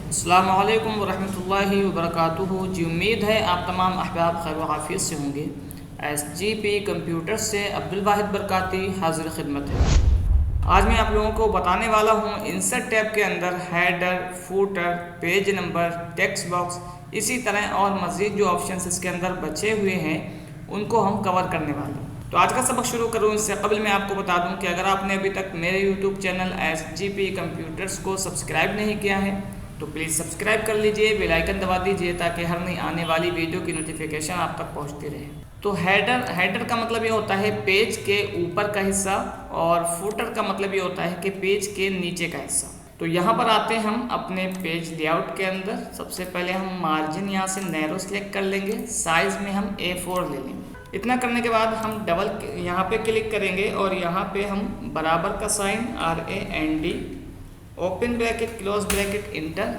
अस्सलामु अलैकुम वरहमतुल्लाहि वबरकातुहू। जी उम्मीद है आप तमाम अहबाब खैर आफियत से होंगे। SGP कंप्यूटर से अब्दुल वाहिद बरकाती हाजिर खिदमत है। आज मैं आप लोगों को बताने वाला हूँ इंसर्ट टैब के अंदर header, footer, page number, text box, इसी तरह और मज़ीद जो ऑप्शंस इसके अंदर बचे हुए हैं उनको हम कवर करने वाले हैं। तो आज का सबक शुरू करूँ इससे कबल मैं आपको बता दूं कि अगर आपने अभी तक मेरे YouTube चैनल SGP कंप्यूटर्स को सब्सक्राइब नहीं किया है तो प्लीज़ सब्सक्राइब कर लीजिए, बेल आइकन दबा दीजिए ताकि हर नई आने वाली वीडियो की नोटिफिकेशन आप तक पहुंचती रहे। तो हेडर का मतलब ये होता है पेज के ऊपर का हिस्सा, और फुटर का मतलब ये होता है कि पेज के नीचे का हिस्सा। तो यहाँ पर आते हैं हम अपने पेज लेआउट के अंदर। सबसे पहले हम मार्जिन यहाँ से नैरो सेलेक्ट कर लेंगे, साइज़ में हम A4 ले लेंगे। इतना करने के बाद हम डबल यहाँ पे क्लिक करेंगे और यहाँ पे हम बराबर का sign RAND, open bracket, close bracket, enter,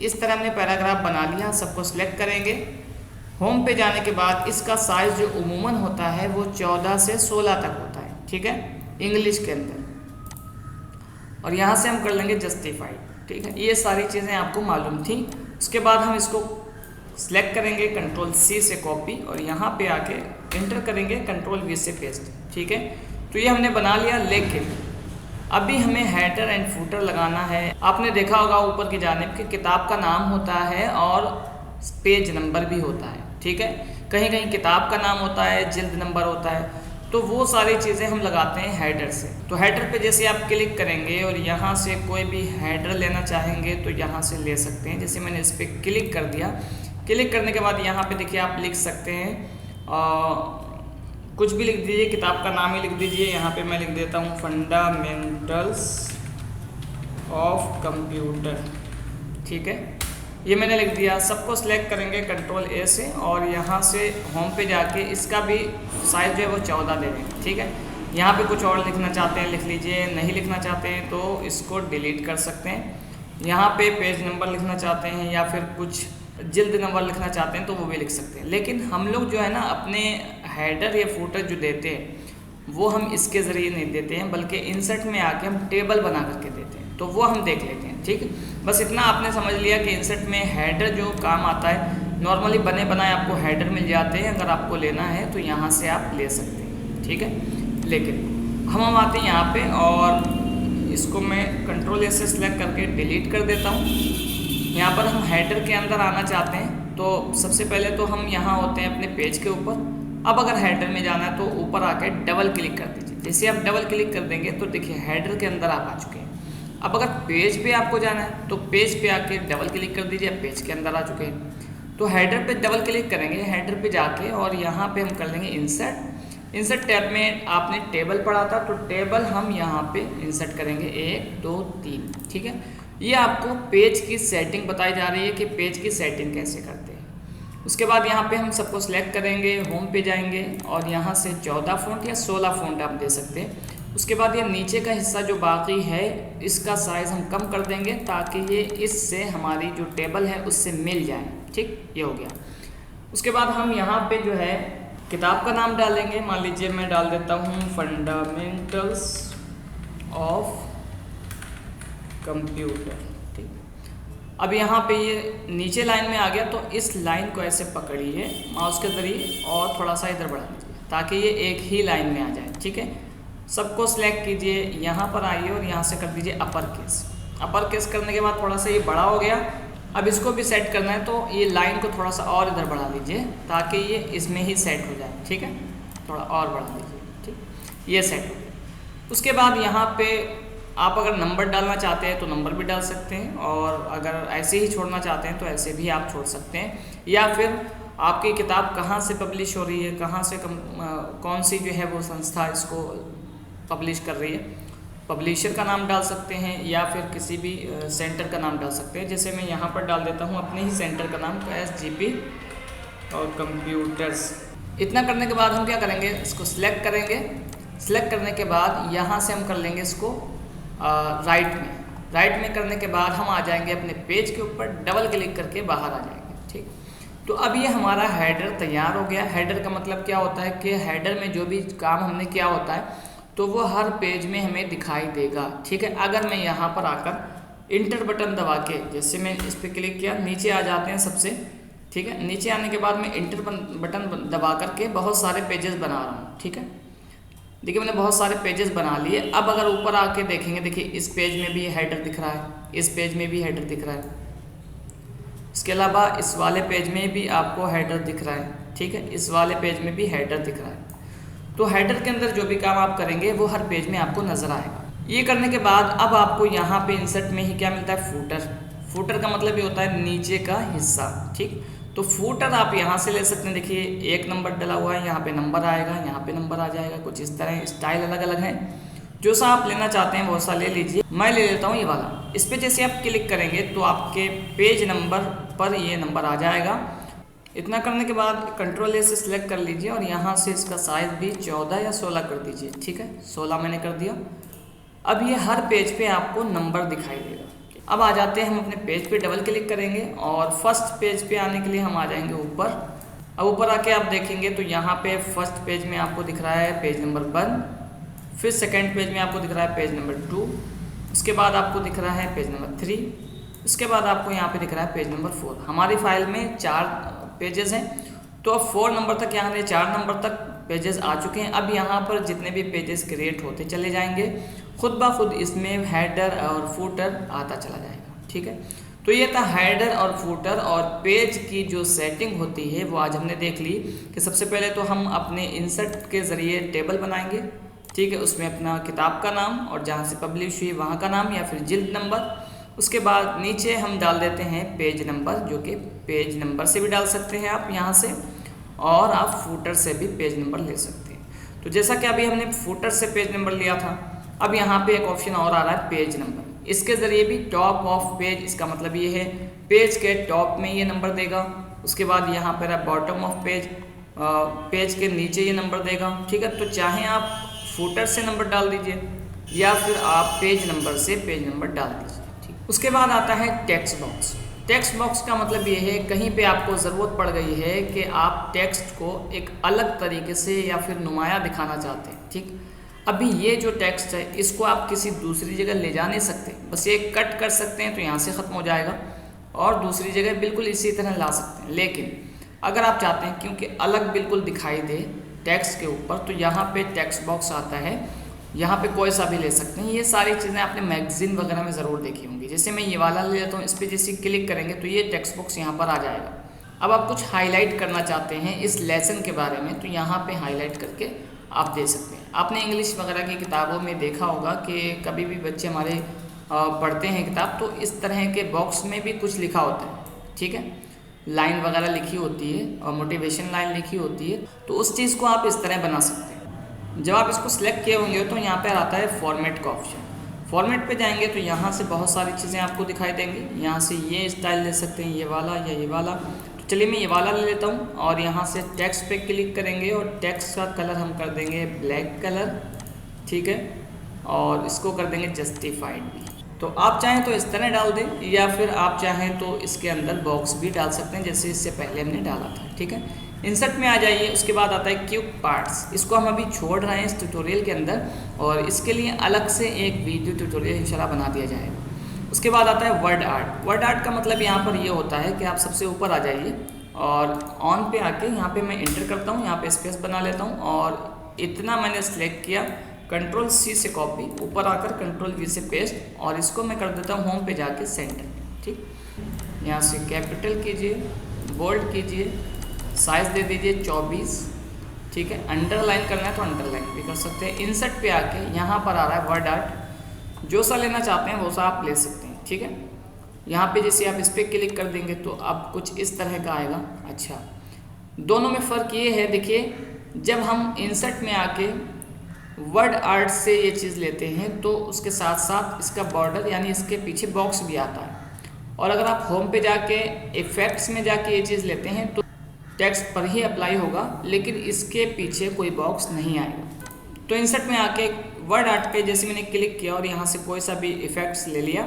इस तरह हमने पैराग्राफ बना लिया। सबको सिलेक्ट करेंगे। होम पे जाने के बाद इसका साइज़ जो उमूमन होता है वो 14 से 16 तक होता है, ठीक है, इंग्लिश के अंदर। और यहाँ से हम कर लेंगे जस्टिफाइड, ठीक है। ये सारी चीज़ें आपको मालूम थी। उसके बाद हम इसको सिलेक्ट करेंगे, Ctrl+C से कॉपी, और यहाँ पे आके इंटर करेंगे, Ctrl+V से पेस्ट, ठीक है। तो ये हमने बना लिया, लेकिन अभी हमें हेडर एंड फूटर लगाना है। आपने देखा होगा ऊपर की जानिब कि किताब का नाम होता है और पेज नंबर भी होता है, ठीक है। कहीं कहीं किताब का नाम होता है, जिल्द नंबर होता है, तो वो सारी चीज़ें हम लगाते हैं हेडर से। तो हेडर पे जैसे आप क्लिक करेंगे और यहाँ से कोई भी हेडर लेना चाहेंगे तो यहाँ से ले सकते हैं। जैसे मैंने इस पर क्लिक कर दिया। क्लिक करने के बाद यहाँ पे देखिए आप लिख सकते हैं कुछ भी लिख दीजिए, किताब का नाम ही लिख दीजिए। यहाँ पे मैं लिख देता हूँ फंडामेंटल्स ऑफ कंप्यूटर, ठीक है, ये मैंने लिख दिया। सबको सिलेक्ट करेंगे Ctrl+A से, और यहाँ से होम पे जाके इसका भी साइज़ जो है वो 14 दे देंगे, ठीक है। यहाँ पे कुछ और लिखना चाहते हैं लिख लीजिए, नहीं लिखना चाहते हैं तो इसको डिलीट कर सकते हैं। यहाँ पे पेज नंबर लिखना चाहते हैं या फिर कुछ जिल्द नंबर लिखना चाहते हैं तो वो भी लिख सकते हैं। लेकिन हम लोग जो है ना अपने हेडर या फूटर जो देते हैं वो हम इसके ज़रिए नहीं देते हैं, बल्कि इंसर्ट में आके हम टेबल बना करके देते हैं। तो वो हम देख लेते हैं, ठीक है। बस इतना आपने समझ लिया कि इंसर्ट में हेडर जो काम आता है, नॉर्मली बने बनाए आपको हेडर मिल जाते हैं। अगर आपको लेना है तो यहाँ से आप ले सकते हैं, ठीक है। लेकिन हम आते हैं यहाँ पे और इसको मैं Ctrl+A से सिलेक्ट करके डिलीट कर देता हूँ। यहाँ पर हम हेडर के अंदर आना चाहते हैं तो सबसे पहले तो हम यहाँ होते हैं अपने पेज के ऊपर। अब अगर हेडर में जाना है तो ऊपर आके डबल क्लिक कर दीजिए। जैसे आप डबल क्लिक कर देंगे तो देखिए हेडर के अंदर आप आ चुके हैं। अब अगर पेज पे आपको जाना है तो पेज पे आके डबल क्लिक कर दीजिए, पेज के अंदर आ चुके हैं। तो हेडर पे डबल क्लिक करेंगे, हेडर पे जाके, और यहाँ पे हम कर लेंगे इंसर्ट। इंसर्ट टैब में आपने टेबल पढ़ा था तो टेबल हम यहाँ पे इंसर्ट करेंगे 1 2 3, ठीक है। ये आपको पेज की सेटिंग बताई जा रही है कि पेज की सेटिंग कैसे करते हैं। उसके बाद यहाँ पे हम सबको सिलेक्ट करेंगे, होम पे जाएंगे और यहाँ से 14 फ़ॉन्ट या 16 फ़ॉन्ट आप दे सकते हैं। उसके बाद ये नीचे का हिस्सा जो बाकी है इसका साइज़ हम कम कर देंगे ताकि ये इससे हमारी जो टेबल है उससे मिल जाए, ठीक, ये हो गया। उसके बाद हम यहाँ पे जो है किताब का नाम डालेंगे। मान लीजिए मैं डाल देता हूँ फंडामेंटल्स ऑफ कंप्यूटर, ठीक। अब यहाँ पे ये नीचे लाइन में आ गया तो इस लाइन को ऐसे पकड़िए माउस के ज़रिए और थोड़ा सा इधर बढ़ा दीजिए ताकि ये एक ही लाइन में आ जाए, ठीक है। सबको सिलेक्ट कीजिए, यहाँ पर आइए और यहाँ से कर दीजिए अपर केस। अपर केस करने के बाद थोड़ा सा ये बड़ा हो गया। अब इसको भी सेट करना है तो ये लाइन को थोड़ा सा और इधर बढ़ा लीजिए ताकि ये इसमें ही सेट हो जाए, ठीक है। थोड़ा और बढ़ा लीजिए, ठीक, ये सेट हो गया। उसके बाद यहाँ पे आप अगर नंबर डालना चाहते हैं तो नंबर भी डाल सकते हैं, और अगर ऐसे ही छोड़ना चाहते हैं तो ऐसे भी आप छोड़ सकते हैं। या फिर आपकी किताब कहाँ से पब्लिश हो रही है, कहाँ से कौन सी जो है वो संस्था इसको पब्लिश कर रही है, पब्लिशर का नाम डाल सकते हैं या फिर किसी भी सेंटर का नाम डाल सकते हैं। जैसे मैं यहाँ पर डाल देता हूँ अपने ही सेंटर का नाम, तो SGP और कंप्यूटर्स। इतना करने के बाद हम क्या करेंगे, इसको सिलेक्ट करेंगे। सिलेक्ट करने के बाद यहाँ से हम कर लेंगे इसको राइट में करने के बाद हम आ जाएंगे अपने पेज के ऊपर, डबल क्लिक करके बाहर आ जाएंगे, ठीक। तो अब ये हमारा हेडर तैयार हो गया। हेडर का मतलब क्या होता है कि हेडर में जो भी काम हमने किया होता है तो वो हर पेज में हमें दिखाई देगा, ठीक है। अगर मैं यहाँ पर आकर इंटर बटन दबा के, जैसे मैं इस पर क्लिक किया, नीचे आ जाते हैं सबसे, ठीक है। नीचे आने के बाद मैं इंटर बटन दबा करके बहुत सारे पेजेस बना रहा हूँ, ठीक है। देखिए मैंने बहुत सारे पेजेस बना लिए। अब अगर ऊपर आके देखेंगे, देखिए इस पेज में भी हेडर दिख रहा है, इस पेज में भी हेडर दिख रहा है, इसके अलावा इस वाले पेज में भी आपको हेडर दिख रहा है, ठीक है। इस वाले पेज में भी हेडर दिख रहा है। तो हेडर के अंदर जो भी काम आप करेंगे वो हर पेज में आपको नज़र आएगा। ये करने के बाद अब आपको यहाँ पे इंसर्ट में ही क्या मिलता है, फूटर। फूटर का मतलब ये होता है नीचे का हिस्सा, ठीक। तो फूटर आप यहाँ से ले सकते हैं। देखिए 1 नंबर डला हुआ है, यहाँ पे नंबर आएगा, यहाँ पे नंबर आ जाएगा, कुछ इस तरह। स्टाइल अलग अलग है, जो सा आप लेना चाहते हैं वो सा ले लीजिए। मैं ले लेता हूँ ये वाला। इस पर जैसे आप क्लिक करेंगे तो आपके पेज नंबर पर ये नंबर आ जाएगा। इतना करने के बाद कंट्रोल ए से सिलेक्ट कर लीजिए और यहाँ से इसका साइज़ भी 14 या 16 कर दीजिए, ठीक है। 16 मैंने कर दिया। अब ये हर पेज पे आपको नंबर दिखाई देगा। अब आ जाते हैं हम अपने पेज पे, डबल क्लिक करेंगे और फर्स्ट पेज पे आने के लिए हम आ जाएंगे ऊपर। अब ऊपर आके आप देखेंगे तो यहाँ पे फर्स्ट पेज में आपको दिख रहा है पेज नंबर 1, फिर सेकेंड पेज में आपको दिख रहा है पेज नंबर 2, उसके बाद आपको दिख रहा है पेज नंबर 3, उसके बाद आपको यहाँ पे दिख रहा है पेज नंबर 4। हमारी फाइल में 4 पेजेस हैं, तो अब 4 नंबर तक, यहाँ से 4 नंबर तक पेजेस आ चुके हैं। अब यहाँ पर जितने भी पेजेस क्रिएट होते चले जाएंगे, खुद ब खुद इसमें हेडर और फूटर आता चला जाएगा, ठीक है। तो ये था हेडर और फूटर और पेज की जो सेटिंग होती है वो आज हमने देख ली कि सबसे पहले तो हम अपने इंसर्ट के ज़रिए टेबल बनाएंगे, ठीक है। उसमें अपना किताब का नाम और जहाँ से पब्लिश हुई वहाँ का नाम या फिर जिल्द नंबर। उसके बाद नीचे हम डाल देते हैं पेज नंबर, जो कि पेज नंबर से भी डाल सकते हैं आप यहाँ से, और आप फूटर से भी पेज नंबर ले सकते हैं। तो जैसा कि अभी हमने फूटर से पेज नंबर लिया था, अब यहाँ पे एक ऑप्शन और आ रहा है पेज नंबर। इसके ज़रिए भी टॉप ऑफ पेज, इसका मतलब ये है पेज के टॉप में ये नंबर देगा। उसके बाद यहाँ पर है बॉटम ऑफ पेज, पेज के नीचे ये नंबर देगा, ठीक है। तो चाहे आप फूटर से नंबर डाल दीजिए या फिर आप पेज नंबर से पेज नंबर डाल दीजिए, ठीक। उसके बाद आता है टेक्स्ट बॉक्स। टेक्स्ट बॉक्स का मतलब ये है कहीं पे आपको ज़रूरत पड़ गई है कि आप टेक्स्ट को एक अलग तरीके से या फिर नुमाया दिखाना चाहते हैं, ठीक। अभी ये जो टेक्स्ट है इसको आप किसी दूसरी जगह ले जा नहीं सकते, बस ये कट कर सकते हैं तो यहाँ से ख़त्म हो जाएगा और दूसरी जगह बिल्कुल इसी तरह ला सकते हैं। लेकिन अगर आप चाहते हैं क्योंकि अलग बिल्कुल दिखाई दे टेक्स्ट के ऊपर, तो यहाँ पे टेक्स्ट बॉक्स आता है, यहाँ पे कोई सा भी ले सकते हैं। ये सारी चीज़ें आपने मैगजीन वगैरह में ज़रूर देखी होंगी। जैसे मैं ये वाला ले लेता हूँ, इस पर जैसे क्लिक करेंगे तो ये टेक्स्ट बॉक्स यहाँ पर आ जाएगा। अब आप कुछ हाईलाइट करना चाहते हैं इस लेसन के बारे में, तो यहाँ पे हाईलाइट करके आप दे सकते हैं। आपने इंग्लिश वगैरह की किताबों में देखा होगा कि कभी भी बच्चे हमारे पढ़ते हैं किताब, तो इस तरह के बॉक्स में भी कुछ लिखा होता है, ठीक है। लाइन वगैरह लिखी होती है और मोटिवेशन लाइन लिखी होती है, तो उस चीज़ को आप इस तरह बना सकते हैं। जब आप इसको सिलेक्ट किए होंगे तो यहाँ पर आता है फॉर्मेट का ऑप्शन। फॉर्मेट पे जाएंगे तो यहाँ से बहुत सारी चीज़ें आपको दिखाई देंगी। यहाँ से ये स्टाइल ले सकते हैं, ये वाला या ये वाला। तो चलिए मैं ये वाला ले लेता हूँ और यहाँ से टेक्स्ट पे क्लिक करेंगे और टेक्स्ट का कलर हम कर देंगे ब्लैक कलर, ठीक है। और इसको कर देंगे जस्टिफाइड भी। तो आप चाहें तो इस तरह डाल दें या फिर आप चाहें तो इसके अंदर बॉक्स भी डाल सकते हैं जैसे इससे पहले हमने डाला था, ठीक है। इंसर्ट में आ जाइए। उसके बाद आता है क्विक पार्ट्स। इसको हम अभी छोड़ रहे हैं इस ट्यूटोरियल के अंदर और इसके लिए अलग से एक वीडियो ट्यूटोरियल इंशाल्लाह बना दिया जाएगा। उसके बाद आता है वर्ड आर्ट। वर्ड आर्ट का मतलब यहाँ पर ये होता है कि आप सबसे ऊपर आ जाइए और ऑन पे आके यहाँ पे मैं इंटर करता हूँ, यहाँ पे स्पेस बना लेता हूँ और इतना मैंने सेलेक्ट किया, कंट्रोल C से कॉपी, ऊपर आकर कंट्रोल V से पेस्ट और इसको मैं कर देता हूँ होम पे जाके सेंटर, ठीक। यहाँ से कैपिटल कीजिए, बोल्ड कीजिए, साइज़ दे दीजिए 24, ठीक है। अंडरलाइन करना है तो अंडरलाइन भी कर सकते हैं। इंसर्ट पे आके यहाँ पर आ रहा है वर्ड आर्ट, जो सा लेना चाहते हैं वो सा आप ले सकते हैं, ठीक है। यहाँ पे जैसे आप इस पर क्लिक कर देंगे तो अब कुछ इस तरह का आएगा। अच्छा, दोनों में फ़र्क ये है, देखिए जब हम इंसर्ट में आके वर्ड आर्ट से ये चीज़ लेते हैं तो उसके साथ साथ इसका बॉर्डर यानी इसके पीछे बॉक्स भी आता है, और अगर आप होम पे जाके इफ़ेक्ट्स में जाके ये चीज़ लेते हैं तो टेक्स्ट पर ही अप्लाई होगा, लेकिन इसके पीछे कोई बॉक्स नहीं आएगा। तो इंसर्ट में आके वर्ड आर्ट पे जैसे मैंने क्लिक किया और यहाँ से कोई सा भी इफेक्ट्स ले लिया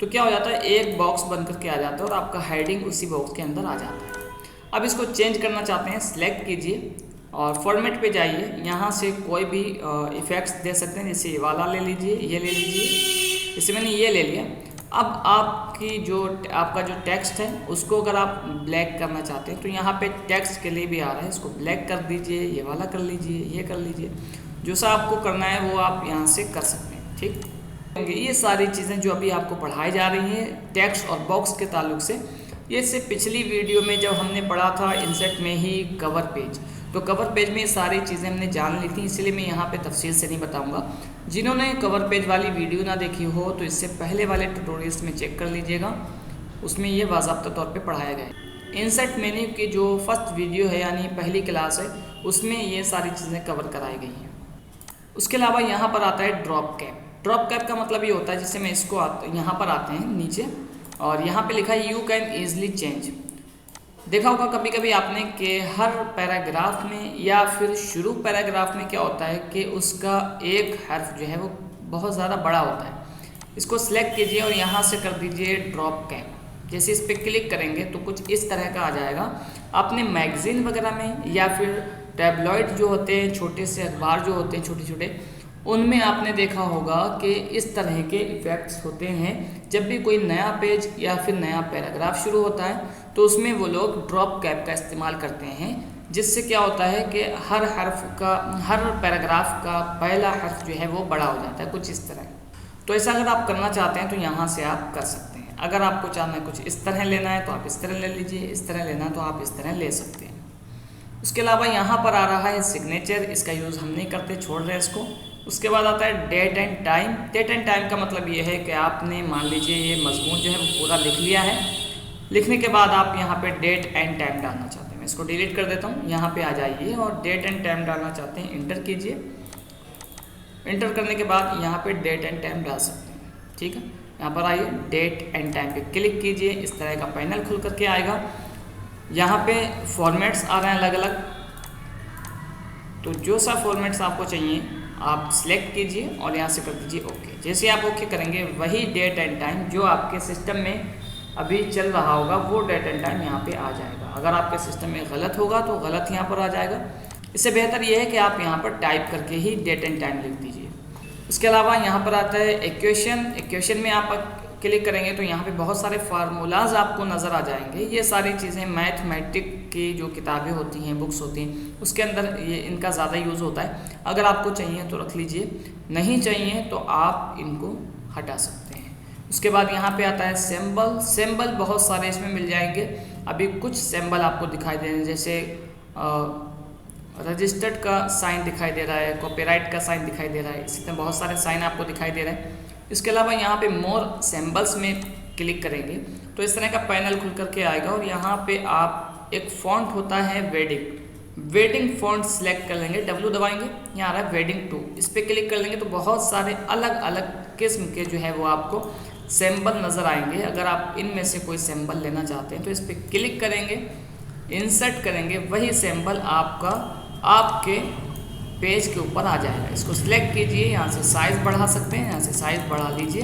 तो क्या हो जाता है, एक बॉक्स बन करके आ जाता है और आपका हेडिंग उसी बॉक्स के अंदर आ जाता है। अब इसको चेंज करना चाहते हैं, सिलेक्ट कीजिए और फॉर्मेट पे जाइए, यहाँ से कोई भी इफेक्ट्स दे सकते हैं। जैसे ये वाला ले लीजिए, ये ले लीजिए, जैसे मैंने ये ले लिया। अब आपका जो टेक्स्ट है उसको अगर आप ब्लैक करना चाहते हैं तो यहाँ पे टेक्स्ट के लिए भी आ रहा है, इसको ब्लैक कर दीजिए, ये वाला कर लीजिए, ये कर लीजिए, जो सा आपको करना है वो आप यहाँ से कर सकते हैं। ठीक, ये सारी चीज़ें जो अभी आपको पढ़ाई जा रही हैं टेक्स्ट और बॉक्स के ताल्लुक से, ये से पिछली वीडियो में जब हमने पढ़ा था इंसेट में ही कवर पेज, तो कवर पेज में सारी चीज़ें हमने जान ली थी, इसलिए मैं यहाँ पे तफसील से नहीं बताऊँगा। जिन्होंने कवर पेज वाली वीडियो ना देखी हो तो इससे पहले वाले ट्यूटोरियल्स में चेक कर लीजिएगा, उसमें ये बाज़ाब्ता तौर पे पढ़ाया गया है। इंसेट मेन्यू की जो फर्स्ट वीडियो है यानी पहली क्लास है उसमें ये सारी चीज़ें कवर कराई गई हैं। उसके अलावा यहाँ पर आता है ड्रॉप कैप। ड्रॉप कैप का मतलब ये होता है, जैसे मैं इसको यहाँ पर आते हैं नीचे और यहाँ पे लिखा है यू कैन ईजिली चेंज। देखा होगा कभी कभी आपने कि हर पैराग्राफ में या फिर शुरू पैराग्राफ में क्या होता है कि उसका एक हर्फ जो है वो बहुत ज़्यादा बड़ा होता है। इसको सिलेक्ट कीजिए और यहाँ से कर दीजिए ड्रॉप कैप। जैसे इस पर क्लिक करेंगे तो कुछ इस तरह का आ जाएगा। आपने मैगज़ीन वगैरह में या फिर टैबलॉइड जो होते हैं, छोटे से अखबार जो होते हैं छोटे छोटे, उनमें आपने देखा होगा कि इस तरह के इफ़ेक्ट्स होते हैं। जब भी कोई नया पेज या फिर नया पैराग्राफ शुरू होता है तो उसमें वो लोग ड्रॉप कैप का इस्तेमाल करते हैं, जिससे क्या होता है कि हर पैराग्राफ का पहला हर्फ जो है वो बड़ा हो जाता है, कुछ इस तरह। तो ऐसा अगर आप करना चाहते हैं तो यहाँ से आप कर सकते हैं। अगर आपको चाहना है कुछ इस तरह लेना है तो आप इस तरह ले लीजिए, इस तरह लेना है तो आप इस तरह ले सकते हैं। उसके अलावा यहाँ पर आ रहा है सिग्नेचर, इसका यूज़ हम नहीं करते, छोड़ रहे हैं इसको। उसके बाद आता है date and time. Date and time का मतलब ये है कि आपने मान लीजिए ये मजमून जो है वो पूरा लिख लिया है, लिखने के बाद आप यहाँ पे डेट एंड टाइम डालना चाहते हैं। मैं इसको डिलीट कर देता हूँ, यहाँ पे आ जाइए और डेट एंड टाइम डालना चाहते हैं, इंटर कीजिए। इंटर करने के बाद यहाँ पे डेट एंड टाइम डाल सकते हैं। ठीक है, यहाँ पर आइए, डेट एंड टाइम पे क्लिक कीजिए, इस तरह का पैनल खुल करके आएगा। यहाँ पे फॉर्मेट्स आ रहे हैं अलग अलग, तो जो सा फॉर्मेट्स आपको चाहिए आप सिलेक्ट कीजिए और यहाँ से कर दीजिए ओके। जैसे आप ओके करेंगे वही डेट एंड टाइम जो आपके सिस्टम में अभी चल रहा होगा वो डेट एंड टाइम यहाँ पे आ जाएगा। अगर आपके सिस्टम में गलत होगा तो गलत यहाँ पर आ जाएगा। इससे बेहतर ये है कि आप यहाँ पर टाइप करके ही डेट एंड टाइम लिख दीजिए। उसके अलावा यहाँ पर आता है इक्वेशन। इक्वेशन में आप क्लिक करेंगे तो यहाँ पे बहुत सारे फार्मूलाज आपको नज़र आ जाएंगे। ये सारी चीज़ें मैथमेटिक की जो किताबें होती हैं, बुक्स होती हैं, उसके अंदर ये इनका ज़्यादा यूज़ होता है। अगर आपको चाहिए तो रख लीजिए, नहीं चाहिए तो आप इनको हटा सकते हैं। उसके बाद यहाँ पे आता है सिंबल। सिंबल बहुत सारे इसमें मिल जाएंगे। अभी कुछ सिंबल आपको दिखाई दे रहे हैं, जैसे रजिस्टर्ड का साइन दिखाई दे रहा है, कॉपीराइट का साइन दिखाई दे रहा है, इसी तरह बहुत सारे साइन आपको दिखाई दे रहे हैं। इसके अलावा यहाँ पे मोर सिंबल्स में क्लिक करेंगे तो इस तरह का पैनल खुल करके आएगा और यहाँ पे आप एक फॉन्ट होता है वेडिंग फॉन्ट सेलेक्ट कर लेंगे, W दबाएंगे, यहाँ आ रहा है वेडिंग 2, इस पर क्लिक कर लेंगे तो बहुत सारे अलग अलग किस्म के जो है वो आपको सिंबल नज़र आएंगे। अगर आप इनमें से कोई सिंबल लेना चाहते हैं तो इस पर क्लिक करेंगे, इंसर्ट करेंगे, वही सिंबल आपके पेज के ऊपर आ जाएगा। इसको सिलेक्ट कीजिए, यहाँ से साइज़ बढ़ा सकते हैं, यहाँ से साइज़ बढ़ा लीजिए।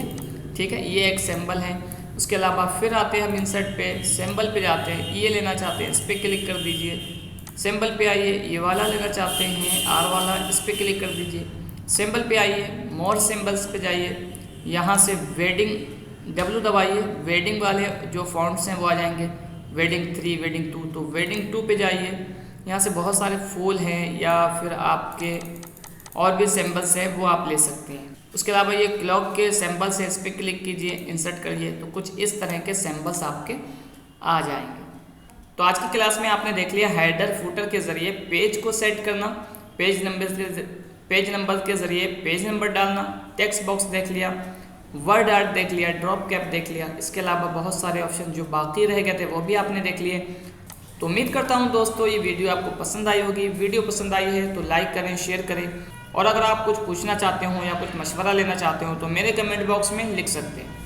ठीक है, ये एक सिंबल है। उसके अलावा फिर आते हैं हम इंसर्ट पे, सिंबल पे जाते हैं, ये लेना चाहते हैं, इस पर क्लिक कर दीजिए। सिंबल पे आइए, ये वाला लेना चाहते हैं R वाला, इस पर क्लिक कर दीजिए। सिंबल पे आइए, मोर सिंबल्स पे जाइए, यहाँ से वेडिंग W दबाइए, वेडिंग वाले जो फॉन्ट्स हैं वो आ जाएंगे, वेडिंग 3, वेडिंग 2, तो वेडिंग 2 पे जाइए। यहाँ से बहुत सारे फूल हैं या फिर आपके और भी सिंबल्स हैं वो आप ले सकते हैं। उसके अलावा ये क्लॉक के सिंबल्स है, इस पर क्लिक कीजिए, इंसर्ट करिए, तो कुछ इस तरह के सिंबल्स आपके आ जाएंगे। तो आज की क्लास में आपने देख लिया हेडर फुटर के ज़रिए पेज को सेट करना, पेज नंबर के ज़रिए पेज नंबर डालना, टेक्स्ट बॉक्स देख लिया, वर्ड आर्ट देख लिया, ड्रॉप कैप देख लिया। इसके अलावा बहुत सारे ऑप्शन जो बाकी रह गए थे वो भी आपने देख लिए। तो उम्मीद करता हूं दोस्तों ये वीडियो आपको पसंद आई होगी। वीडियो पसंद आई है तो लाइक करें, शेयर करें, और अगर आप कुछ पूछना चाहते हो या कुछ मशवरा लेना चाहते हो तो मेरे कमेंट बॉक्स में लिख सकते हैं।